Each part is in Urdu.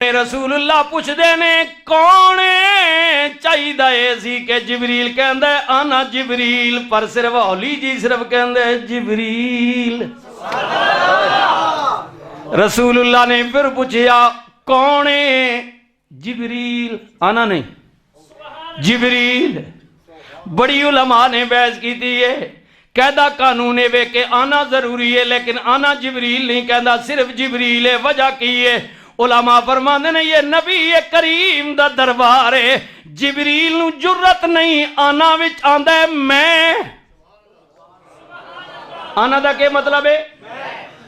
رسول اللہ پوچھتے نے کون چاہیے سی کہ جبریل کہندا ہے آنا جبریل، پر صرف اولی جی صرف کہندا ہے جبریل۔ رسول اللہ نے پھر پوچھیا کون جبریل، آنا نہیں جبریل۔ بڑی علماء نے بحث کی تھی ہے قاعدہ قانون ہے کہ آنا ضروری ہے لیکن آنا جبریل نہیں کہندا، صرف جبریل ہے۔ وجہ کی ہے؟ علماء فرماندے نے یہ نبی کریم دا دربار ہے، جبریل نو جرت نہیں آنا وچ آندا ہے میں۔ آنا دا کیا مطلب ہے؟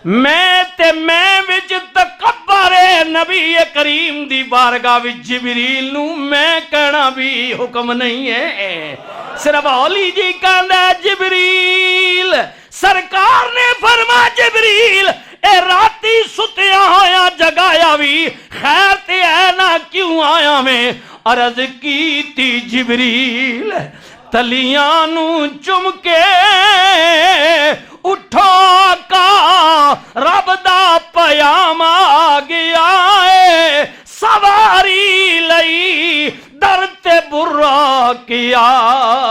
میں تے میں وچ تکبر ہے۔ نبی کریم دی بارگاہ وچ جبریل نو میں کہنا بھی حکم نہیں ہے، صرف اولی جی کہندا ہے جبریل۔ سرکار نے فرمایا جبریل اے راتی ستیا ہویا جگایا بھی خیر تے ہے نہ کیوں آیا میں؟ عرض کی تی جبریل تلیاں نو چم کے اٹھو کا رب دا پیام آ گیا ہے، سواری لئی در تے برا کیا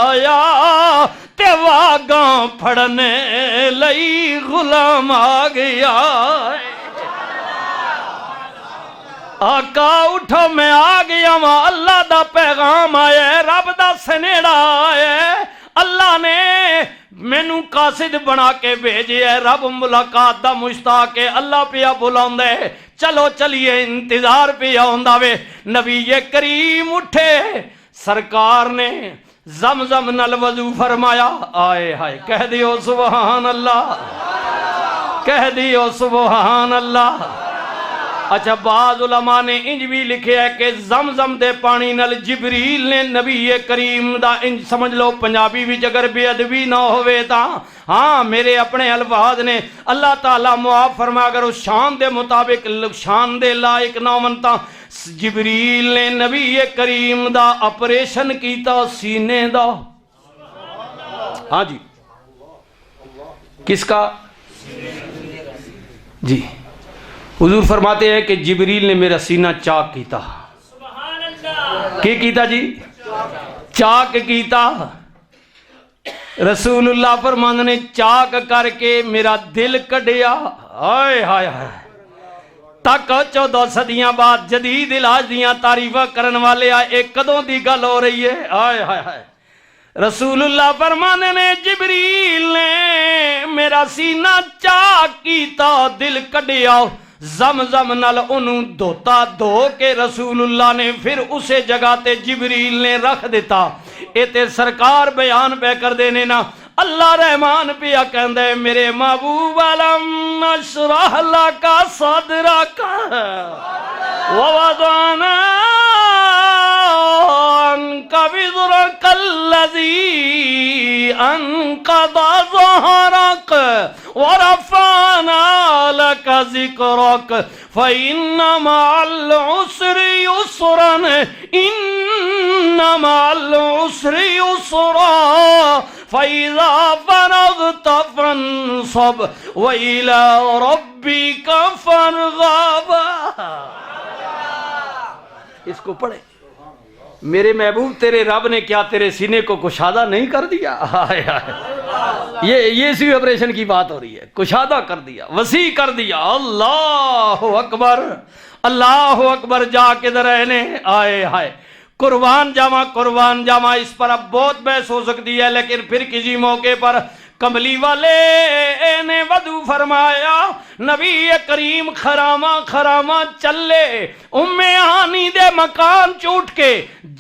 آیا تے واگاں پھڑنے لئی غلام آ گیا ہے۔ آقا اٹھو میں آ گیا وہاں، اللہ دا پیغام آیا ہے، رب دا سنیڑا آیا ہے، اللہ نے مینوں قاصد بنا کے بھیجے ہے، رب ملاقات دا مشتاق ہے، اللہ پیا بلاوندا ہے، چلو چلیے انتظار پیا ہوندا وے۔ نبی کریم اٹھے، سرکار نے زمزم نال وضو فرمایا، آئے ہائے کہہ دیو سبحان اللہ، کہہ دیو سبحان اللہ۔ اچھا بعض علماء نے انج بھی لکھے ہے کہ زمزم دے پانی نال جبریل نے نبی کریم دا انج سمجھ لو پنجابی بھی اگر بے ادبی نہ ہوئے تا ہاں میرے اپنے الفاظ نے اللہ تعالیٰ معاف فرما اگر اس شان دے مطابق شان دے لائق نہ منتا جبریل نے نبی کریم دا آپریشن کیتا سینے دا۔ ہاں جی کس کا؟ جی حضور فرماتے ہیں کہ جبریل نے میرا سینہ چاک کیتا۔ کیتا جی؟ چاک کیتا۔ رسول اللہ فرماندے نے چاک کر کے میرا دل کڈیا، ہائے ہائے ہائے تک 14 صدیاں بعد جدید علاج دیاں تعریفہ کرن والے آئے ایک قدوں دی گل ہو رہی ہے، ہائے ہائے ہائے۔ رسول اللہ فرمانے نے جبریل نے میرا سینہ چاک کیتا دل کڈیا، زمزم نال انہوں دھوتا دھو کے رسول اللہ نے پھر اسے جگہ تے جبریل نے رکھ دیتا۔ اے تے سرکار بیان پہ کر دینے نا اللہ رحمان پیا کہندے میرے محبوب علم اشرح لکا صدرک ووضعنا عنک وزرک الذی انقض ظہرک ورفعنا لک ذکرک فإن مع العسر يسرا إن مع العسر يسرا فإذا فرغت فانصب وإلى ربك فارغب۔ اس کو پڑھے میرے محبوب تیرے رب نے کیا تیرے سینے کو کشادہ نہیں کر دیا؟ یہ اسی آپریشن کی بات ہو رہی ہے، کشادہ کر دیا، وسیع کر دیا۔ اللہ اکبر اللہ اکبر۔ جا کے رہنے آئے ہائے قربان جاواں اس پر اب بہت بحث ہو سکتی ہے لیکن پھر کسی موقع پر کملی والے نے وضو فرمایا، نبی کریم خرامہ چلے ام ہانی دے مکان چوٹ کے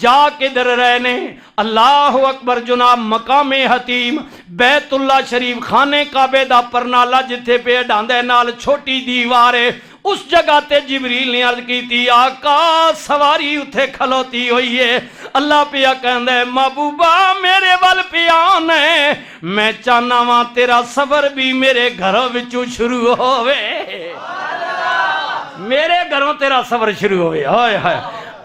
جا کے در رہنے۔ اللہ اکبر جناب مقام حتیم بیت اللہ شریف خانے کعبے دا پرنالا جتھے پہ ڈاندے نال چھوٹی دیوار ہے، اس جگہ تے جبریل نے عرض کی تھی آقا سواری اتھے کھلوتی ہوئی ہے، اللہ پیا کہندے محبوبہ میرے ول پیان ہے، میں چاہنا وہاں تیرا سفر بھی میرے گھروں وچوں شروع ہوئے، میرے گھروں تیرا سفر شروع ہوئے۔ ہائے ہائے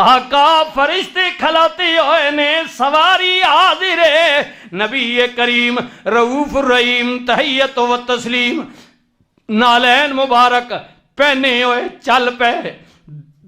آقا فرشتے کھلاتے ہوئے نے سواری حاضر ہے، نبی کریم رؤوف الرحیم تحیت و تسلیم نالین مبارک پہنے ہوئے چل پہ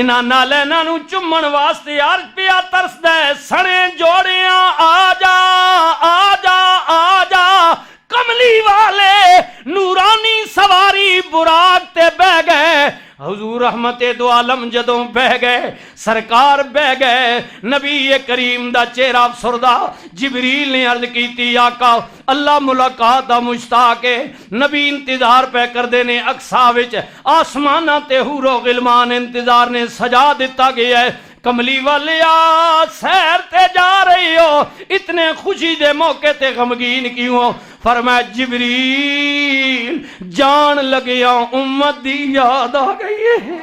انہاں نالیناں نوں چمن واسطے عرض پیا ترسدا ہے سنے جوڑیاں آ جا آ جا آ جا کملی والے نورانی سواری براق تے بہ گئے حضور رحمت دو عالم جدوں بہ گئے سرکار بہ گئے نبی کریم دا چہرہ افسردہ جبریل نے عرض کیتی آقا اللہ ملاقات دا مشتاق ہے نبی انتظار پہ کر دینے اقصا وچ آسمانہ تے حور و غلمان انتظار نے سجا دیتا گیا ہے کملی والے سیر تے جا رہی ہو اتنے خوشی دے موقع تے غمگین کیوں ہو فرمایا جبریل جان لگیا امت دی یاد آ گئی ہے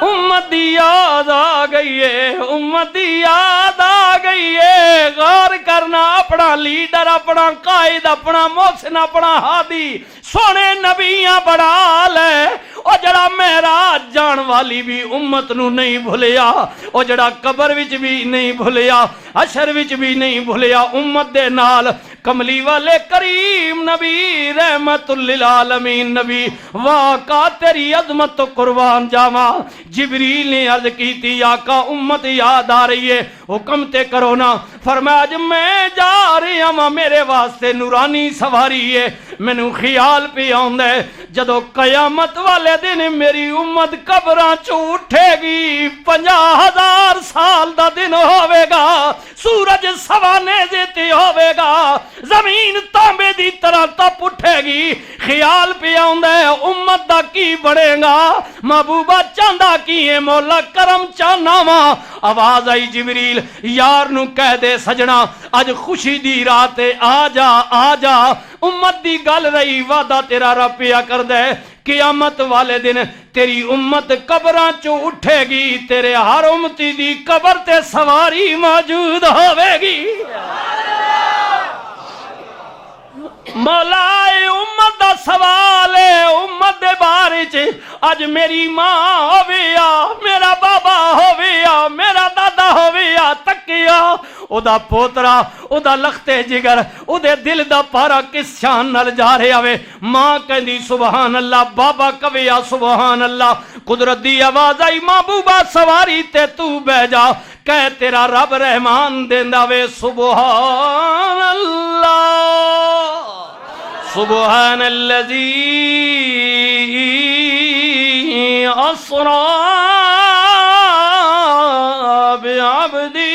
امت دی یاد آ گئی ہے امت دی یاد آ گئی ہے غور کرنا اپنا لیڈر اپنا قائد اپنا محسن اپنا ہادی سونے نبیاں بڑا لے او جڑا معراج جان والی بھی امت نو نہیں بھولیا او جڑا قبر وچ بھی نہیں بھولیا حشر وچ بھی نہیں بھولیا امت دے نال کملی والے کریم نبی رحمت للعالمین نبی واقع تیری عظمت تو قربان جاواں جبریل نے عرض کیتی آقا امت یاد آ رہی ہے حکم تے کرو نا فرمایا اج میں جا رہی ہاں میرے واسطے نورانی سواری ہے مینوں خیال پہ آوندا ہے جدوں قیامت والے دن میری امت قبراں چوں اٹھے گی 50,000 سال دا دن ہوے گا سورج سوانے تے ہوے گا زمین تانبے دی طرح تپ اٹھے گی خیال پہ آوندا ہے امت دا کی بڑے گا محبوبہ چاہندا کی ہے مولا کرم چاہنا وا آواز آئی جبریل یار نو کہہ دے سجنا اج خوشی دی رات آ جا امت دی گل رہی وعدہ تیرا رب پیا کر دے قیامت والے دن تیری امت قبراں چوں اٹھے گی تیرے ہر امتی دی قبر تے سواری موجود ہوے گی مولا امت دا سوال ہے امت دے بارے چ اج میری ماں ہویا میرا بابا ہویا میرا دادا ہویا تکیا او دا پوترا او دا لختے جگر او دے دل دا پارا کس شان نال جا رہا وے ماں کہندی سبحان اللہ بابا کہیا سبحان اللہ قدرت دی آواز آئی محبوبہ سواری تے تو بہ جا کہہ تیرا رب رحمان دیندا وے سبحان اللہ سبحان الذی اسرا بعبدہ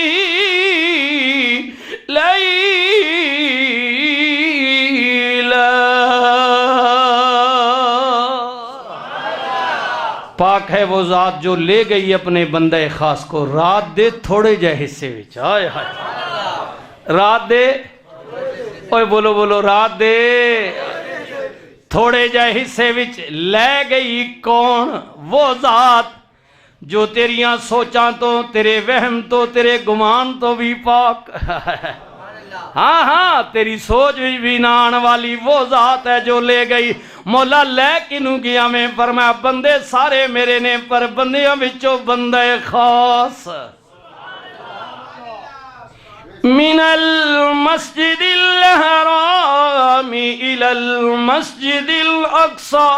پاک ہے وہ ذات جو لے گئی اپنے بندہ خاص کو رات دے تھوڑے جے حصے وچ ہائے ہائے رات دے اوے بولو بولو رات دے تھوڑے جے حصے وچ لے گئی کون وہ ذات جو تیریاں سوچاں تو تیرے وہم تو تیرے گمان تو بھی پاک ہاں ہاں تیری سوچ بھی نہ آنے والی وہ ذات ہے جو لے گئی مولا لے کنوں گیا میں فرمایا بندے سارے میرے نے پر بندیاں وچوں بندے خاص من المسجد الحرام الى المسجد الاقصى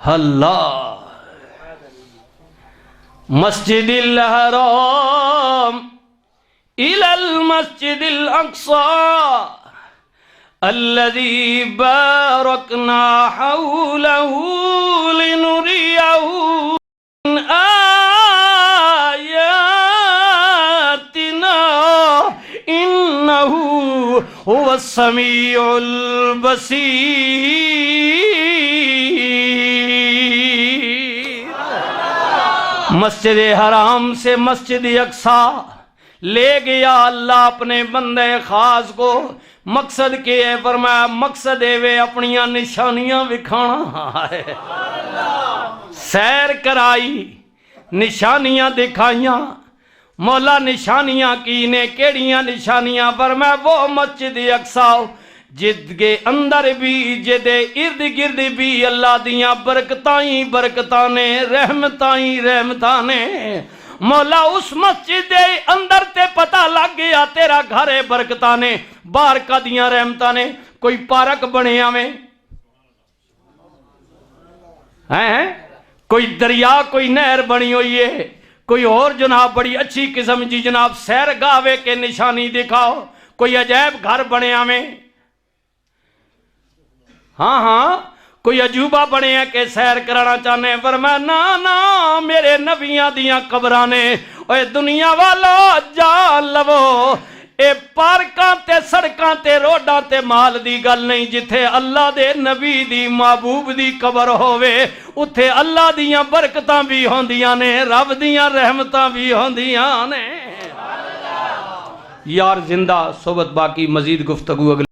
اللہ مسجد الحرام الى المسجد الاقصى الذي باركنا حوله لنريه من آياتنا إنه هو السميع البصير مسجد حرام سے مسجد اقصی لے گیا اللہ اپنے بندے خاص کو مقصد کے ہے فرمایا مقصد ہے اپنیاں نشانیاں وکھانا ہے سیر کرائی نشانیاں دکھائیاں مولا نشانیاں کی نے کیڑیاں نشانیاں فرمایا وہ مسجد اقصی جد کے اندر بھی جدے ارد گرد بھی اللہ دیاں برکتائیں برکتانے رحمتائیں رحمتانے مولا اس مسجد دے اندر تے پتہ لگ گیا تیرا گھر برکتانے باہر کا دیاں رحمتانے کوئی پارک بنے آویں ہیں، کوئی دریا کوئی نہر بنی ہوئی ہے، کوئی اور جناب بڑی اچھی قسم جی جناب سیر گاہوے کے نشانی دکھاؤ، کوئی عجائب گھر بنے آویں، ہاں کوئی عجوبہ بنے ہیں کہ سیر کرانا چاہنے ہیں، فرمایا نا میرے نبیاں دیاں قبرانے اوے دنیا والا جان لو، اے پارکاں تے سڑکاں تے روڈاں تے مال دی گل نہیں، جتھے اللہ دے نبی دی محبوب دی قبر ہووے اتھے اللہ دیاں برکتاں بھی ہوندیاں نے، رب دیاں رحمتاں بھی ہوندیاں نے۔ یار زندہ صحبت باقی، مزید گفتگو اگلی